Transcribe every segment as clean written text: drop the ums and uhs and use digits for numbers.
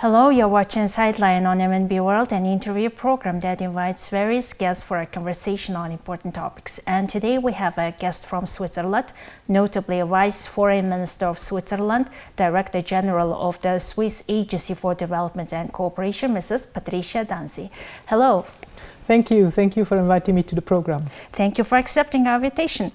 Hello, you're watching Sightline on MNB World, an interview program that invites various guests for a conversation on important topics. And today we have a guest from Switzerland, notably Vice Foreign Minister of Switzerland, Director General of the Swiss Agency for Development and Cooperation, Mrs. Patricia Danzi. Hello. Thank you. Thank you for inviting me to the program. Thank you for accepting our invitation.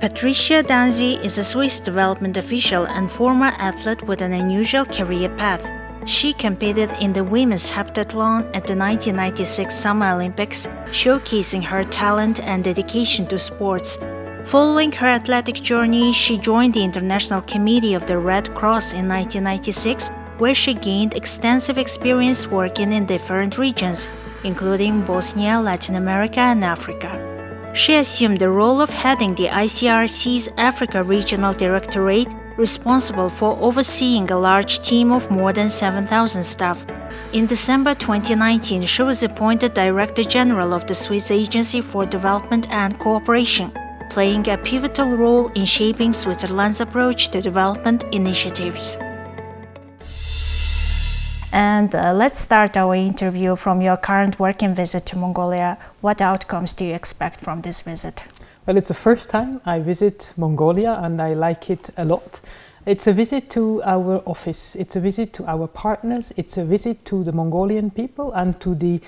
Patricia Danzi is a Swiss development official and former athlete with an unusual career path. She competed in the women's heptathlon at the 1996 Summer Olympics, showcasing her talent and dedication to sports. Following her athletic journey, she joined the International Committee of the Red Cross in 1996, where she gained extensive experience working in different regions, including Bosnia, Latin America, and Africa. She assumed the role of heading the ICRC's Africa Regional Directorate, responsible for overseeing a large team of more than 7,000 staff. In December 2019, she was appointed Director General of the Swiss Agency for Development and Cooperation, playing a pivotal role in shaping Switzerland's approach to development initiatives. And let's start our interview from your current working visit to Mongolia. What outcomes do you expect from this visit? Well, it's the first time I visit Mongolia and I like it a lot. It's a visit to our office, it's a visit to our partners, it's a visit to the Mongolian people and to the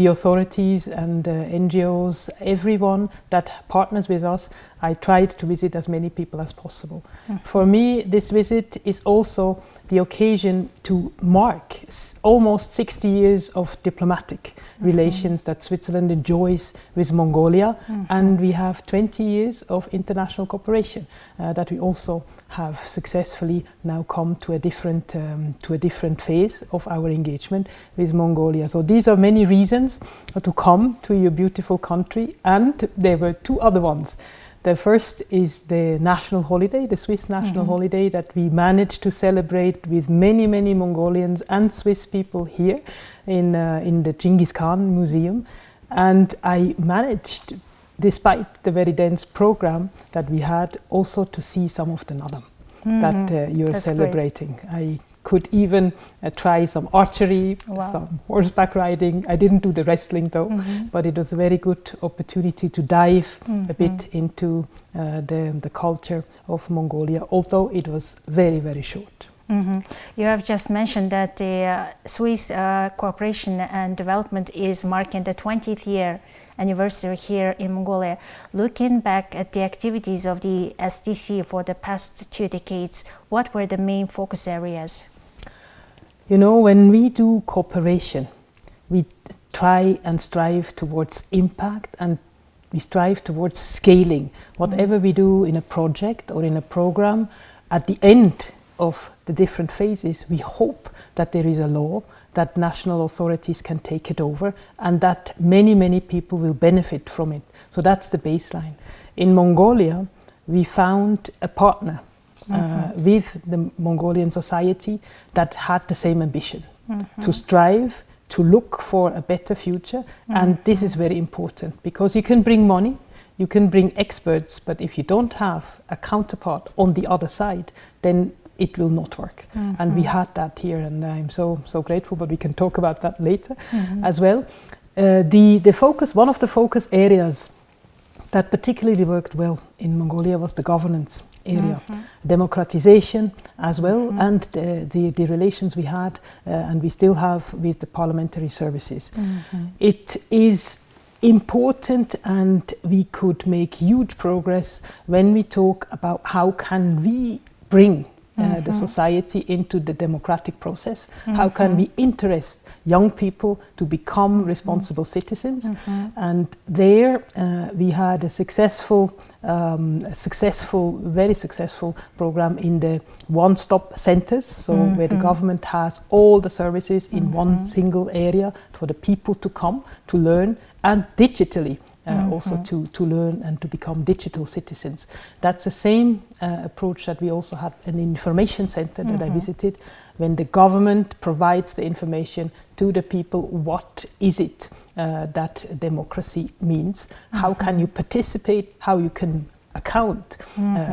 authorities and NGOs, everyone that partners with us. I tried to visit as many people as possible. For me, this visit is also the occasion to mark almost 60 years of diplomatic relations that Switzerland enjoys with Mongolia, and we have 20 years of international cooperation that we also have successfully now come to a different phase of our engagement with Mongolia. So these are many reasons to come to your beautiful country, and there were two other ones. The first is the national holiday, the Swiss national holiday that we managed to celebrate with many Mongolians and Swiss people here in the Genghis Khan Museum. And I managed, despite the very dense program that we had, also to see some of the Nadam that you're That's celebrating. Great. I could even try some archery, some horseback riding. I didn't do the wrestling though, but it was a very good opportunity to dive a bit into the culture of Mongolia, although it was very short. You have just mentioned that the Swiss cooperation and development is marking the 20th year anniversary here in Mongolia. Looking back at the activities of the SDC for the past 2 decades, what were the main focus areas? You know, when we do cooperation, we try and strive towards impact, and we strive towards scaling. Whatever we do in a project or in a program, at the end of the different phases, we hope that there is a law, that national authorities can take it over, and that many people will benefit from it. So that's the baseline. In Mongolia, we found a partner with the Mongolian society that had the same ambition, to strive, to look for a better future. And this is very important, because you can bring money, you can bring experts, but if you don't have a counterpart on the other side, then it will not work. And we had that here, and I'm so grateful, but we can talk about that later as well. The focus, one of the focus areas that particularly worked well in Mongolia was the governance area, democratization as well, and the relations we had and we still have with the parliamentary services. It is important, and we could make huge progress when we talk about how can we bring the society into the democratic process, how can we interest young people to become responsible citizens. And there we had a very successful program in the one-stop centers, so where the government has all the services in one single area for the people to come to learn, and digitally also to learn and to become digital citizens. That's the same approach that we also had an information center that I visited, when the government provides the information to the people. What is it that democracy means? How can you participate? How you can account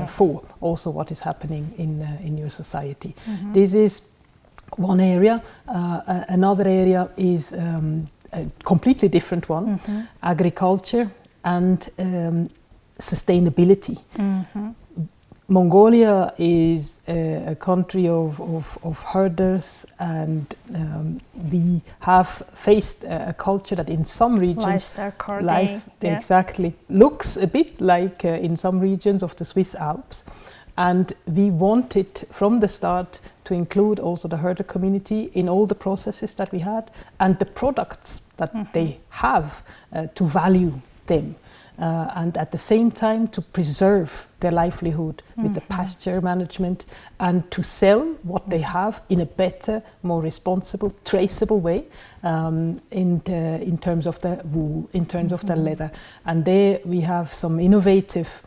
for also what is happening in your society. This is one area. Another area is a completely different one, agriculture and sustainability. Mongolia is a country of herders, and we have faced a culture that in some regions exactly looks a bit like in some regions of the Swiss Alps, and we wanted from the start to include also the herder community in all the processes that we had and the products that they have, to value them. And at the same time to preserve their livelihood with the pasture management, and to sell what they have in a better, more responsible, traceable way, in terms of the wool, in terms of the leather. And there we have some innovative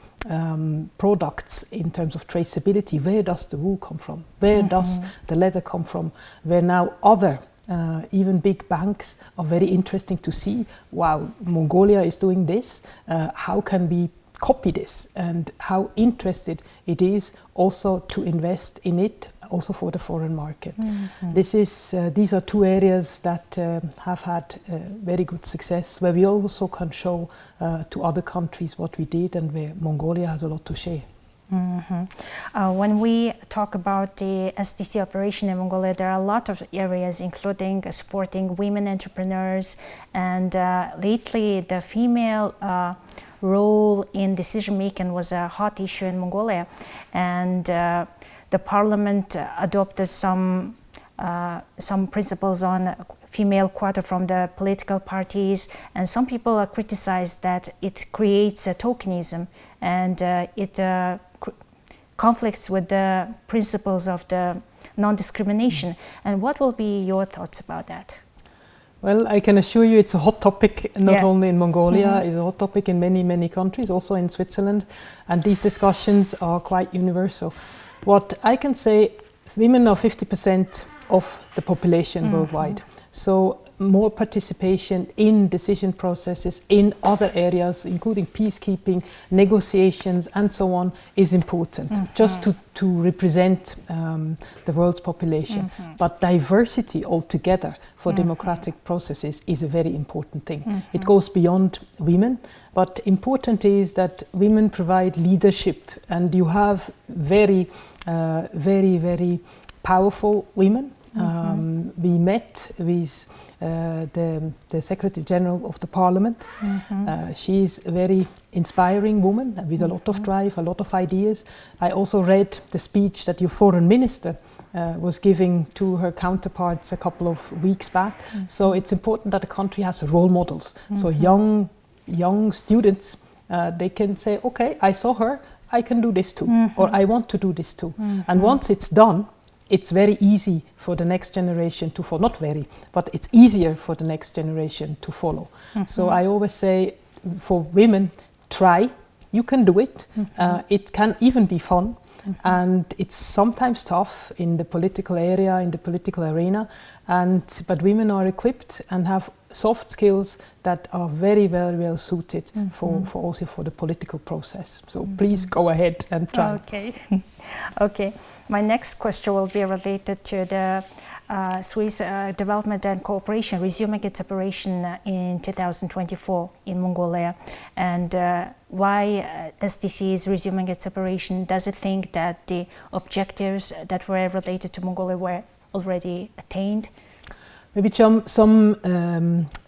products in terms of traceability. Where does the wool come from? Where does the leather come from? Where now other even big banks are very interesting to see, wow, Mongolia is doing this, how can we copy this, and how interested it is also to invest in it also for the foreign market. These are two areas that have had very good success, where we also can show to other countries what we did, and where Mongolia has a lot to share. When we talk about the SDC operation in Mongolia, there are a lot of areas, including supporting women entrepreneurs, and lately the female role in decision making was a hot issue in Mongolia, and the parliament adopted some principles on female quota from the political parties, and some people criticized that it creates a tokenism, and it conflicts with the principles of the non-discrimination. And what will be your thoughts about that? Well, I can assure you it's a hot topic, not only in Mongolia, it's a hot topic in many, many countries, also in Switzerland, and these discussions are quite universal. What I can say, women are 50% of the population worldwide, so more participation in decision processes in other areas, including peacekeeping, negotiations, and so on, is important, just to represent the world's population. But diversity altogether for democratic processes is a very important thing. It goes beyond women, but important is that women provide leadership, and you have very, very powerful women. We met with the Secretary General of the Parliament. She's a very inspiring woman with a lot of drive, a lot of ideas. I also read the speech that your foreign minister was giving to her counterparts a couple of weeks back. So it's important that the country has role models. So young students, they can say, okay, I saw her, I can do this too, or I want to do this too. And once it's done, it's very easy for the next generation to follow. Not very, but it's easier for the next generation to follow. So I always say, for women, try. You can do it. It can even be fun. And it's sometimes tough in the political area, in the political arena. But women are equipped and have soft skills that are very well suited for also for the political process. So please go ahead and try. Okay. Okay. My next question will be related to the Swiss Development and Cooperation resuming its operation in 2024 in Mongolia, and why SDC is resuming its operation. Does it think that the objectives that were related to Mongolia were already attained? Maybe some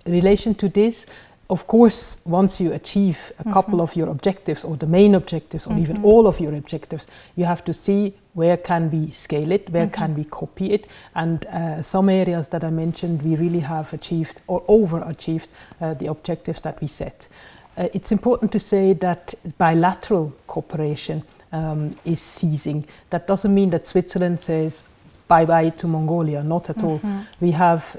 relation to this. Of course, once you achieve a couple of your objectives, or the main objectives, or even all of your objectives, you have to see where can we scale it, where can we copy it, and some areas that I mentioned, we really have achieved or overachieved the objectives that we set. It's important to say that bilateral cooperation is ceasing. That doesn't mean that Switzerland says bye-bye to Mongolia, not at all. We have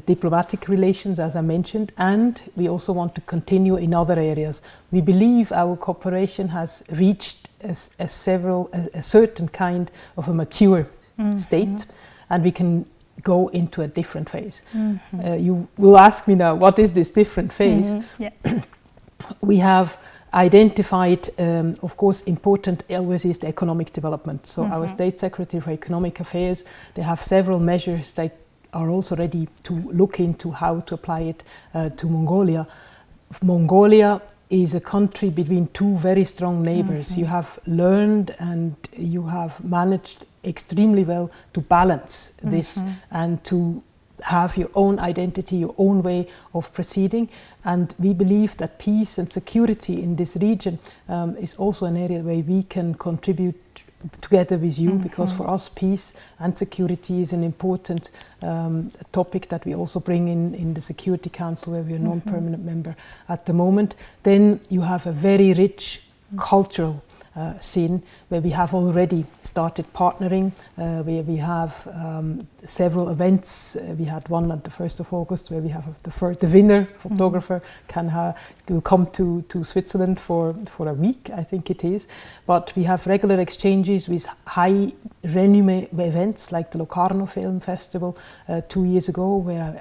diplomatic relations, as I mentioned, and we also want to continue in other areas. We believe our cooperation has reached a certain kind of a mature state, and we can go into a different phase. You will ask me now, what is this different phase? We have identified, of course, important always is the economic development. So our State Secretary for Economic Affairs, they have several measures that are also ready to look into how to apply it to Mongolia. Mongolia is a country between two very strong neighbors. You have learned and you have managed extremely well to balance this and to have your own identity, your own way of proceeding. And we believe that peace and security in this region is also an area where we can contribute together with you, because for us peace and security is an important topic that we also bring in the Security Council, where we are a non-permanent member at the moment. Then you have a very rich cultural scene where we have already started partnering, where we have several events. We had one at the 1st of August where we have the winner photographer will come to Switzerland for a week, I think it is. But we have regular exchanges with high renommé events like the Locarno Film Festival 2 years ago, where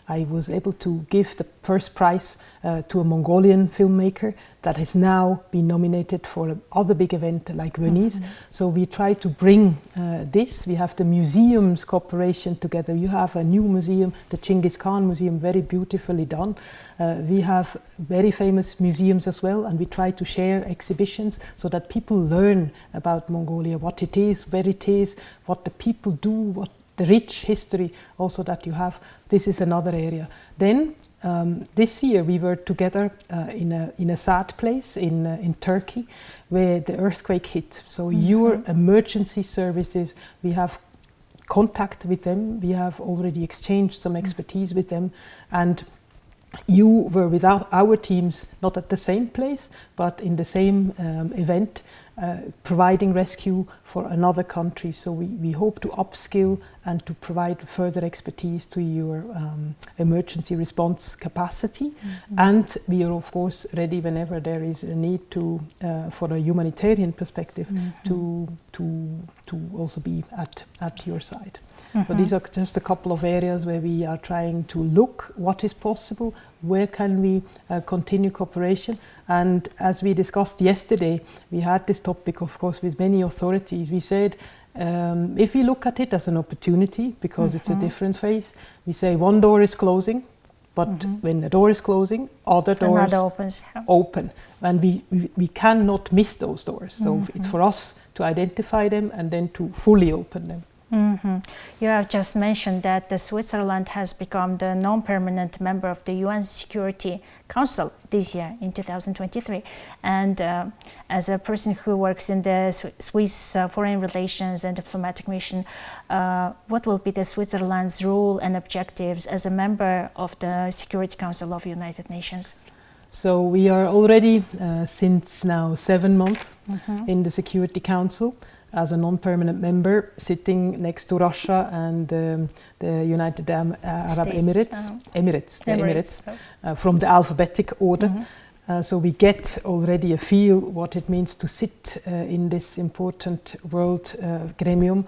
I was able to give the first prize to a Mongolian filmmaker that has now been nominated for another big event like Venice. So we try to bring this. We have the museums cooperation together. You have a new museum, the Genghis Khan Museum, very beautifully done. We have very famous museums as well, and we try to share exhibitions so that people learn about Mongolia, what it is, where it is, what the people do, what the rich history also that you have. This is another area. Then this year we were together in a sad place in Turkey, where the earthquake hit. So your emergency services, we have contact with them. We have already exchanged some expertise with them, and you were with our teams, not at the same place, but in the same event, providing rescue for another country. So we hope to upskill and to provide further expertise to your emergency response capacity. And we are of course ready whenever there is a need to, for a humanitarian perspective, to also be at your side. So these are just a couple of areas where we are trying to look what is possible, where can we continue cooperation. And as we discussed yesterday, we had this topic, of course, with many authorities. We said, if we look at it as an opportunity, because it's a different phase, we say one door is closing, but when the door is closing, other doors open. And we cannot miss those doors. So it's for us to identify them and then to fully open them. You have just mentioned that Switzerland has become the non-permanent member of the UN Security Council this year in 2023. And as a person who works in the Swiss foreign relations and diplomatic mission, what will be the Switzerland's role and objectives as a member of the Security Council of the United Nations? So we are already since now 7 months in the Security Council as a non-permanent member, sitting next to Russia and the United Arab Emirates, from the alphabetic order. So we get already a feel what it means to sit in this important world gremium.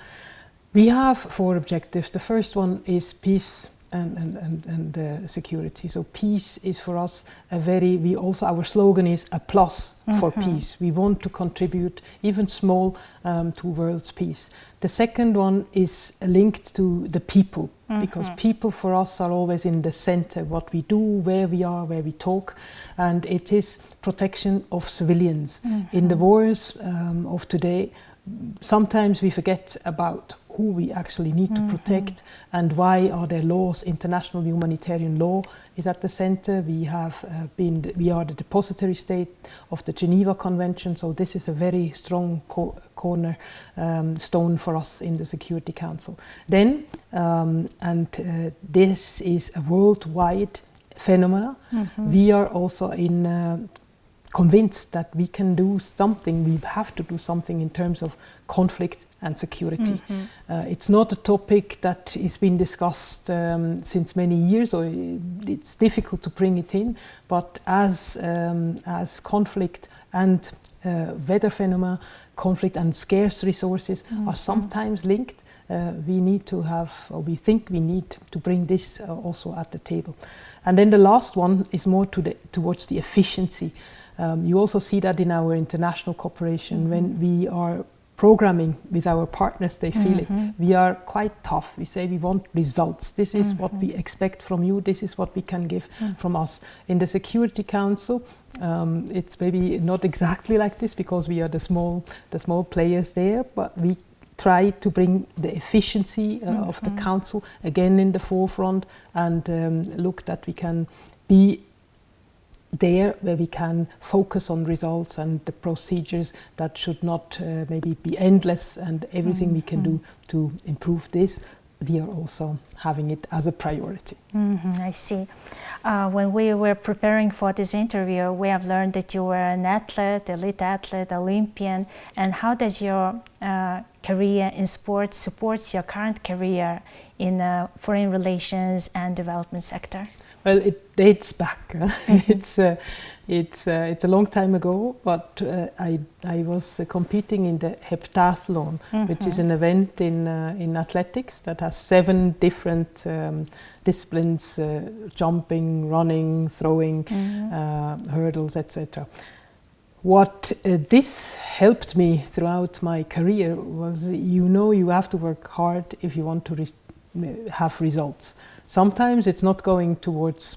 We have 4 objectives. The first one is peace and security. So peace is for us our slogan is a plus for peace. We want to contribute even small to world's peace. The second one is linked to the people, because people for us are always in the center, what we do, where we are, where we talk, and it is protection of civilians. In the wars of today, sometimes we forget about who we actually need to protect and why are there laws. International humanitarian law is at the center. We are the depository state of the Geneva Convention, so this is a very strong cornerstone for us in the Security Council. Then, this is a worldwide phenomena. We are also convinced that we can do something, we have to do something in terms of conflict and security. It's not a topic that has been discussed since many years, or it's difficult to bring it in, but as conflict and weather phenomena, conflict and scarce resources are sometimes linked, we think we need to bring this also at the table. And then the last one is more towards the efficiency. You also see that in our international cooperation when we are programming with our partners, they feel it. We are quite tough. We say we want results. This is what we expect from you. This is what we can give from us. In the Security Council, it's maybe not exactly like this because we are the small players there, but we try to bring the efficiency of the council again in the forefront and look that we can be there where we can focus on results and the procedures that should not maybe be endless, and everything we can do to improve this, we are also having it as a priority. I see. When we were preparing for this interview, we have learned that you were an athlete, elite athlete, Olympian, and how does your career in sports supports your current career in foreign relations and development sector? Well, it dates back. It's a long time ago, but I was competing in the heptathlon, which is an event in athletics that has 7 different disciplines: jumping, running, throwing, hurdles, etc. What this helped me throughout my career was, you have to work hard if you want to have results. Sometimes it's not going towards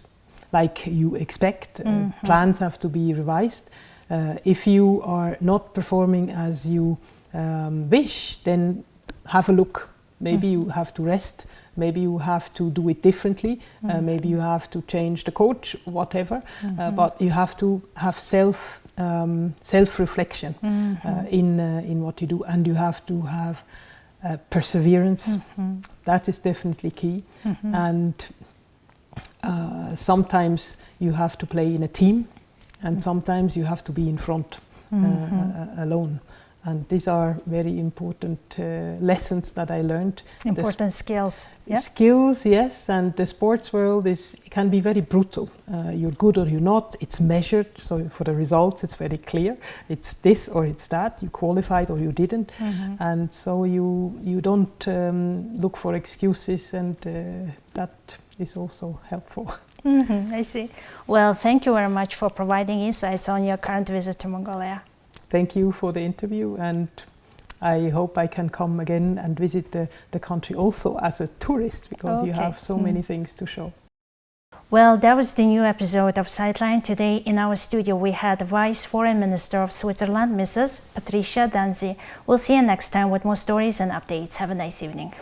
like you expect. Plans have to be revised. If you are not performing as you wish, then have a look. Maybe you have to rest. Maybe you have to do it differently. Maybe you have to change the coach, whatever. But you have to have self-reflection in what you do, and you have to have perseverance. That is definitely key. And sometimes you have to play in a team, and sometimes you have to be in front alone. And these are very important lessons that I learned. Important skills. Yeah? Skills, yes. And the sports world can be very brutal. You're good or you're not. It's measured. So for the results, it's very clear. It's this or it's that. You qualified or you didn't. And so you don't look for excuses, and that is also helpful. I see. Well, thank you very much for providing insights on your current visit to Mongolia. Thank you for the interview, and I hope I can come again and visit the country also as a tourist, because you have so many things to show. Well, that was the new episode of Sightline. Today in our studio we had Vice Foreign Minister of Switzerland, Mrs. Patricia Danzi. We'll see you next time with more stories and updates. Have a nice evening.